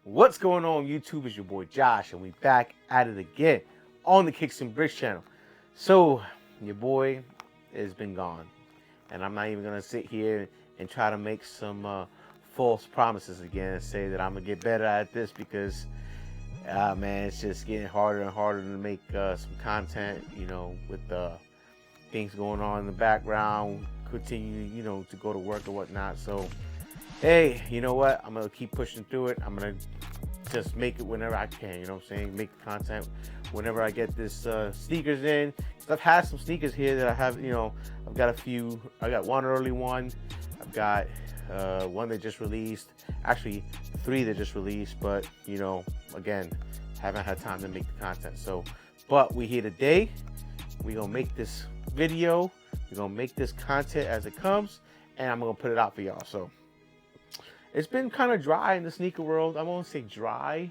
What's going on YouTube? It's your boy Josh, and we back at it again on the Kicks and Bricks channel. So your boy has been gone, and I'm not even gonna sit here and try to make some false promises again and say that I'm gonna get better at this, because man, it's just getting harder and harder to make some content, with things going on in the background, continue, to go to work or whatnot. So hey, you know what? I'm gonna keep pushing through it. I'm gonna just make it whenever I can, you know what I'm saying? Make the content whenever I get this sneakers in. I've had some sneakers here that I have, I've got a few. I got one early one. I've got one that just released. Actually, 3 that just released, but again, haven't had time to make the content. So, but we here today. We're gonna make this video. We're gonna make this content as it comes, and I'm gonna put it out for y'all. So it's been kind of dry in the sneaker world. I won't say dry,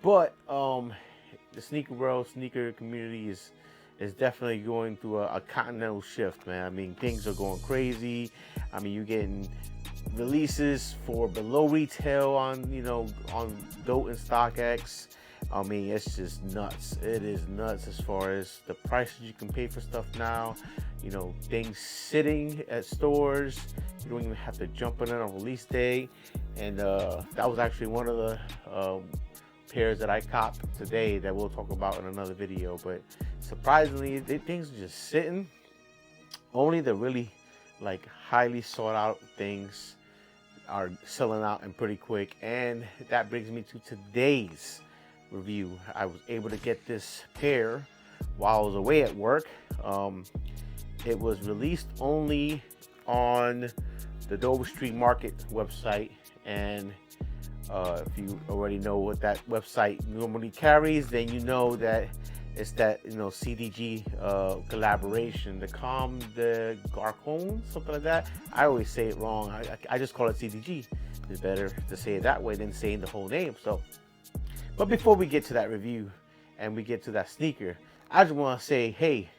but the sneaker world, sneaker community is definitely going through a continental shift, man. I mean, things are going crazy. I mean, you're getting releases for below retail on on GOAT and StockX. I mean, it's just nuts. It is nuts as far as the prices you can pay for stuff now. Things sitting at stores. You don't even have to jump on it on release day. And that was actually one of the pairs that I copped today that we'll talk about in another video. But surprisingly, things are just sitting. Only the really highly sought out things are selling out and pretty quick. And that brings me to today's review. I was able to get this pair while I was away at work. It was released only on the Dover Street Market website, and if you already know what that website normally carries, then you know that it's that CDG collaboration, the Comme de Garcon, something like that. I always say it wrong. I just call it CDG. It's better to say it that way than saying the whole name. So, but before we get to that review and we get to that sneaker, I just want to say, hey,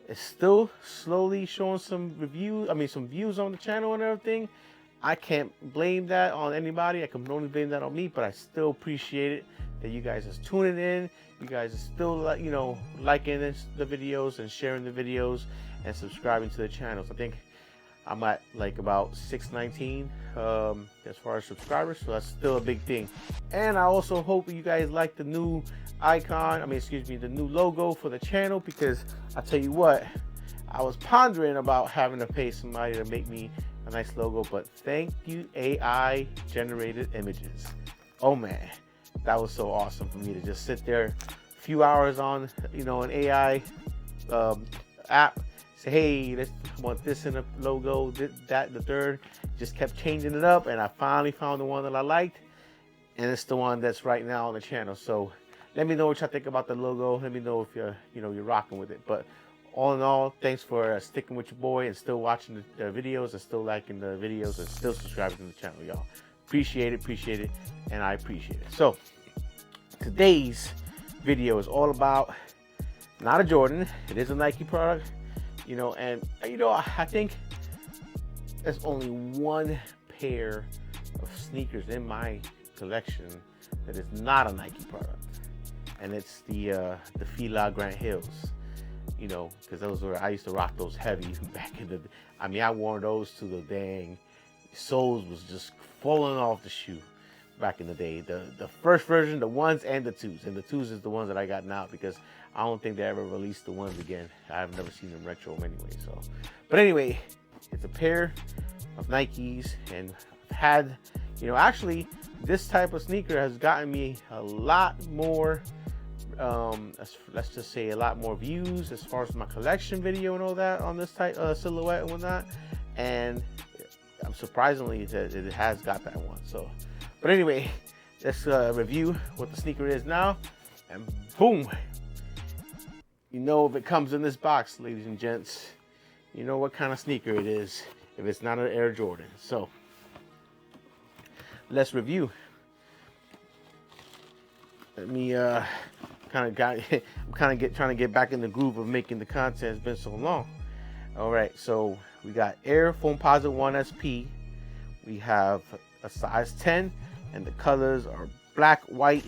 it's still slowly showing some views on the channel and everything. I can't blame that on anybody. I can only blame that on me, but I still appreciate it that you guys are tuning in. You guys are still liking the videos and sharing the videos and subscribing to the channels. I think I'm at about 619 as far as subscribers, so that's still a big thing. And I also hope you guys like the new the new logo for the channel, because I tell you what, I was pondering about having to pay somebody to make me a nice logo, but thank you, AI generated images. Oh man, that was so awesome for me to just sit there a few hours on an AI app, say, hey, I want this in the logo, that, the third. Just kept changing it up, and I finally found the one that I liked, and it's the one that's right now on the channel. So let me know what y'all think about the logo. Let me know if you're rocking with it. But all in all, thanks for sticking with your boy and still watching the videos and still liking the videos and still subscribing to the channel, y'all. Appreciate it, and I appreciate it. So today's video is all about not a Jordan. It is a Nike product, and I think there's only one pair of sneakers in my collection that is not a Nike product, and it's the Fila Grant Hills. Because I used to rock those heavy back in the. I wore those to the dang soles was just falling off the shoe back in the day. The first version, the 1s and the 2s, and the 2s is the ones that I got now, because I don't think they ever released the 1s again. I've never seen them retro anyway. So, but anyway, it's a pair of Nikes, and I've had, actually, this type of sneaker has gotten me a lot more. Let's just say a lot more views as far as my collection video and all that on this type silhouette and whatnot, and I'm surprisingly that it has got that one. So, but anyway, let's review what the sneaker is now, and boom, if it comes in this box, ladies and gents, you know what kind of sneaker it is if it's not an Air Jordan. So let's review. Let me I'm trying to get back in the groove of making the content. It's been so long. All right, so we got Air Foamposite 1 SP. We have a size 10. and the colors are black, white,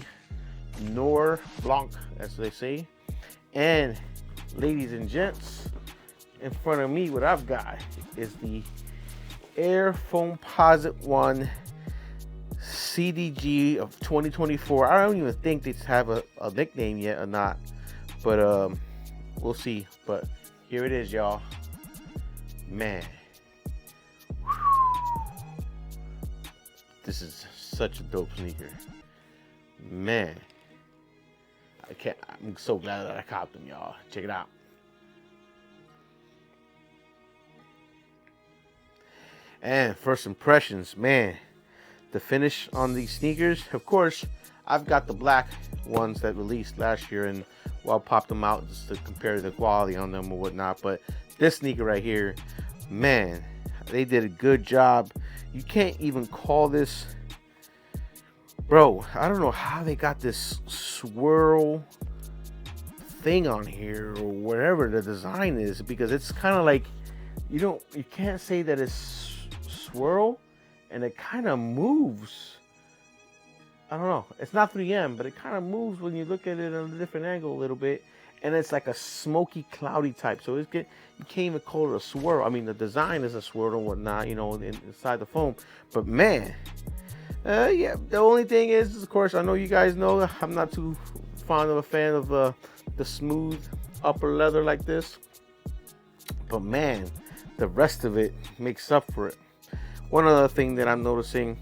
noir, blanc, as they say. And ladies and gents, in front of me, what I've got is the Air Foamposite 1 CDG of 2024. I don't even think they have a nickname yet or not, but we'll see. But here it is, y'all. Man, this is such a dope sneaker. Man, I'm so glad that I copped them, y'all. Check it out. And first impressions, man, the finish on these sneakers. Of course, I've got the black ones that released last year, and well, popped them out just to compare the quality on them or whatnot. But this sneaker right here, man, they did a good job. You can't even call this, bro, I don't know how they got this swirl thing on here or whatever the design is, because it's kind of like, you can't say that it's swirl, and it kind of moves. I don't know, it's not 3M, but it kind of moves when you look at it on a different angle a little bit, and it's like a smoky, cloudy type. So you can't even call it a swirl. I mean, the design is a swirl and whatnot, you know, inside the foam. But man, yeah, the only thing is, of course, I know you guys know I'm not too fond of a fan of the smooth upper leather like this, but man, the rest of it makes up for it. One other thing that I'm noticing,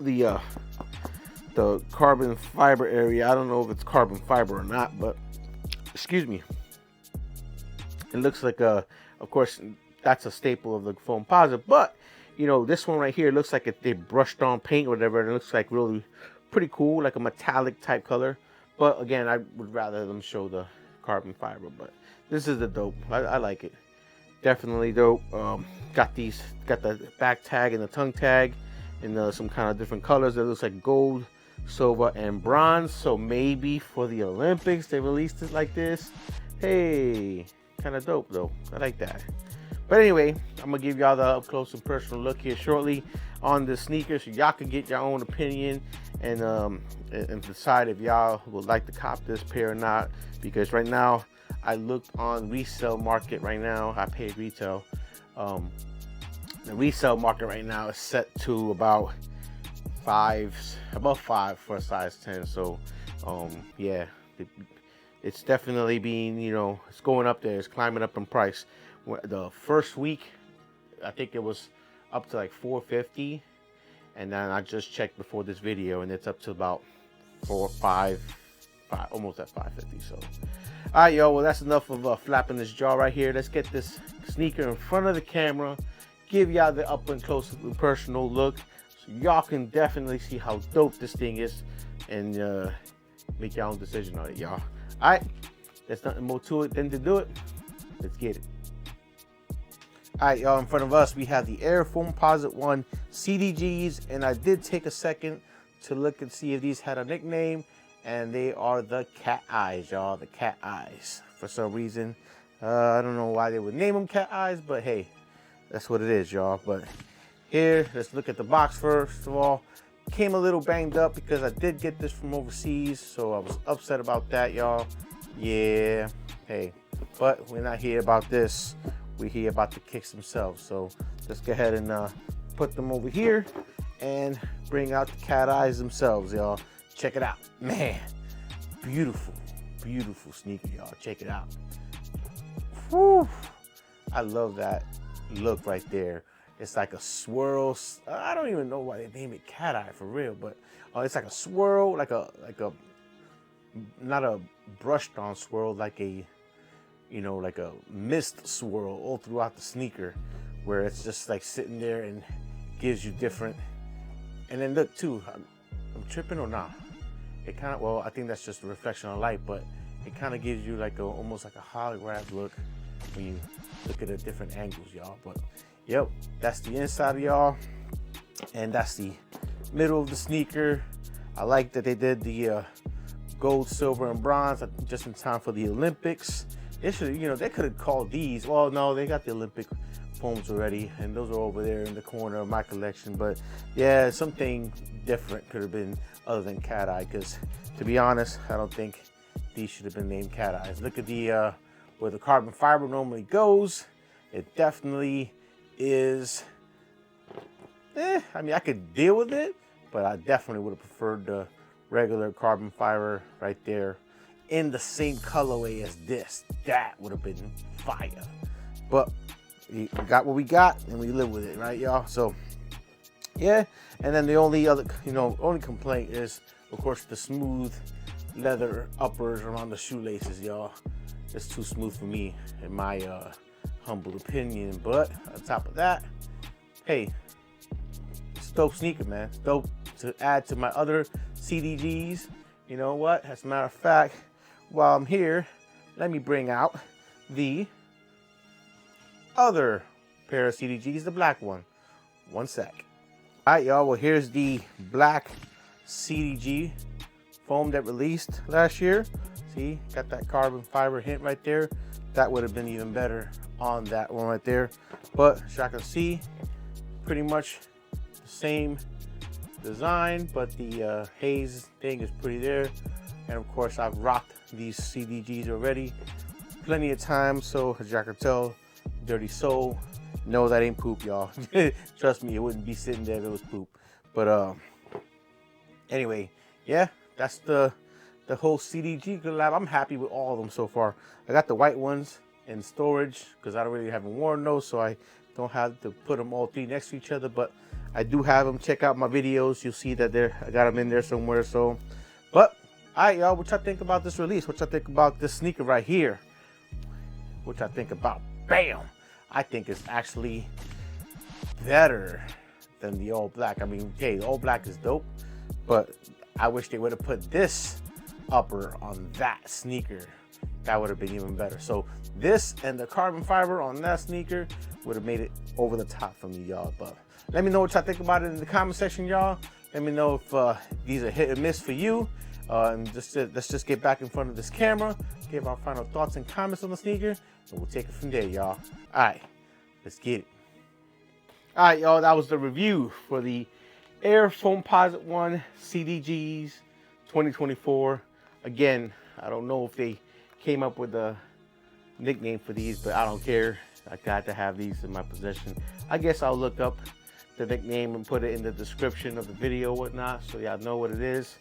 the carbon fiber area, I don't know if it's carbon fiber or not, but excuse me, it looks like of course that's a staple of the Foamposite, but you know, this one right here looks like they brushed on paint or whatever, and it looks like really pretty cool, like a metallic type color. But again, I would rather them show the carbon fiber, but this is the dope. I like it, definitely dope. Got the back tag and the tongue tag in some kind of different colors that looks like gold, silver, and bronze. So maybe for the Olympics they released it like this. Hey, kind of dope though. I like that. But anyway, I'm gonna give y'all the up close and personal look here shortly on the sneakers, so y'all can get your own opinion and decide if y'all would like to cop this pair or not. Because right now, I looked on resale market right now. I paid retail. The resale market right now is set to about five for a size 10. So yeah, it's definitely being, you know, it's going up there. It's climbing up in price. The first week, I think it was up to like $450, and then I just checked before this video, and it's up to about $5, almost at $550. So, all right, yo. Well, that's enough of flapping this jaw right here. Let's get this sneaker in front of the camera, give y'all the up and close and personal look, so y'all can definitely see how dope this thing is, and make your own decision on it, y'all. All right, there's nothing more to it than to do it. Let's get it. All right, y'all, in front of us, we have the Air Foamposite 1 CDGs, and I did take a second to look and see if these had a nickname, and they are the Cat Eyes, y'all, the Cat Eyes. For some reason, I don't know why they would name them Cat Eyes, but hey, that's what it is, y'all. But here, let's look at the box first of all. Came a little banged up because I did get this from overseas, so I was upset about that, y'all. Yeah, hey, but we're not here about this. We hear about the kicks themselves. So let's go ahead and put them over here and bring out the Cat Eyes themselves, y'all. Check it out, man. Beautiful, beautiful sneaker, y'all. Check it out. Whew. I love that look right there. It's like a swirl. I don't even know why they name it Cat Eye for real, but it's like a swirl, like a not a brushed on swirl, like a, you know, like a mist swirl all throughout the sneaker, where it's just like sitting there and gives you different. And then look too, I'm tripping or not? It kind of, well, I think that's just a reflection of light, but it kind of gives you like a, almost like a holograph look when you look at the different angles, y'all. But yep, that's the inside of y'all, and that's the middle of the sneaker. I like that they did the gold, silver, and bronze just in time for the Olympics. They should, you know, they could have called these. Well, no, they got the Olympic foams already, and those are over there in the corner of my collection. But yeah, something different could have been other than Cat Eye, because to be honest, I don't think these should have been named Cat Eyes. Look at the where the carbon fiber normally goes. It definitely is. I mean, I could deal with it, but I definitely would have preferred the regular carbon fiber right there in the same colorway as this. That would have been fire. But we got what we got, and we live with it, right, y'all? So yeah. And then the only other, only complaint is, of course, the smooth leather uppers around the shoelaces, y'all. It's too smooth for me, in my humble opinion. But on top of that, hey, it's a dope sneaker, man. It's dope to add to my other CDGs. You know what? As a matter of fact, while I'm here, let me bring out the other pair of CDGs, the black one. One sec. All right, y'all. Well, here's the black CDG foam that released last year. See, got that carbon fiber hint right there. That would have been even better on that one right there. But as y'all can see, pretty much the same design, but the haze thing is pretty there. And of course, I've rocked these CDGs already plenty of times. So as y'all can tell, dirty soul. No, that ain't poop, y'all. Trust me, it wouldn't be sitting there if it was poop. But anyway, yeah, that's the whole CDG collab. I'm happy with all of them so far. I got the white ones in storage because I don't really haven't worn those, so I don't have to put them all three next to each other. But I do have them. Check out my videos. You'll see that I got them in there somewhere. So, but all right, y'all. What y'all think about this release? What y'all think about this sneaker right here? What y'all think about? Bam! I think it's actually better than the all black. I mean, okay, the all black is dope, but I wish they would have put this upper on that sneaker. That would have been even better. So this and the carbon fiber on that sneaker would have made it over the top for me, y'all. But let me know what y'all think about it in the comment section, y'all. Let me know if these are hit or miss for you. And let's just get back in front of this camera, give our final thoughts and comments on the sneaker, and we'll take it from there, y'all. All right, let's get it. All right, y'all, that was the review for the Air Foamposite 1 CDGs 2024. Again, I don't know if they came up with a nickname for these, but I don't care. I got to have these in my possession. I guess I'll look up the nickname and put it in the description of the video, whatnot, so y'all know what it is.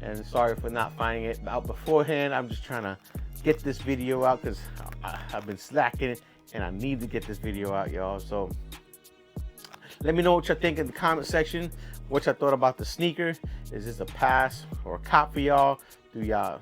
And sorry for not finding it out beforehand. I'm just trying to get this video out because I've been slacking and I need to get this video out, y'all. So let me know what y'all think in the comment section. What y'all thought about the sneaker. Is this a pass or a cop for y'all? Do y'all,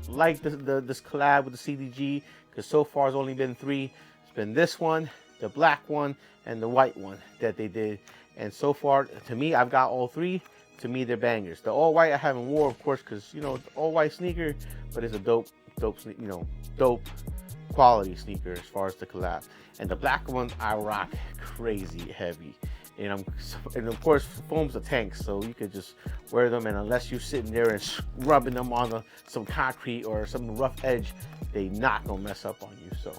like this collab with the CDG? Because so far it's only been 3. It's been this one, the black one, and the white one that they did. And so far, to me, I've got all 3. To me, they're bangers. The all white I haven't worn, of course, because all white sneaker, but it's a dope quality sneaker as far as the collab. And the black ones I rock crazy heavy. And of course, foam's a tank, so you could just wear them, and unless you're sitting there and scrubbing them on some concrete or some rough edge, they not gonna mess up on you. So,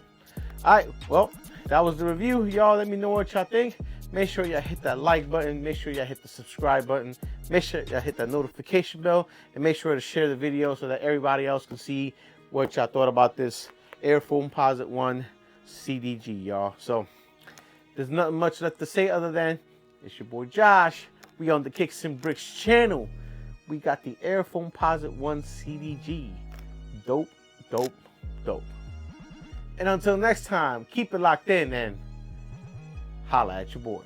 all right, well, that was the review, y'all. Let me know what y'all think. Make sure y'all hit that like button. Make sure y'all hit the subscribe button. Make sure y'all hit that notification bell, and make sure to share the video so that everybody else can see what y'all thought about this Air Foamposite 1 CDG, y'all. So there's nothing much left to say other than it's your boy Josh. We on the Kicks and Bricks channel. We got the Air Foamposite 1 CDG. Dope, dope, dope. And until next time, keep it locked in and holla at your boy.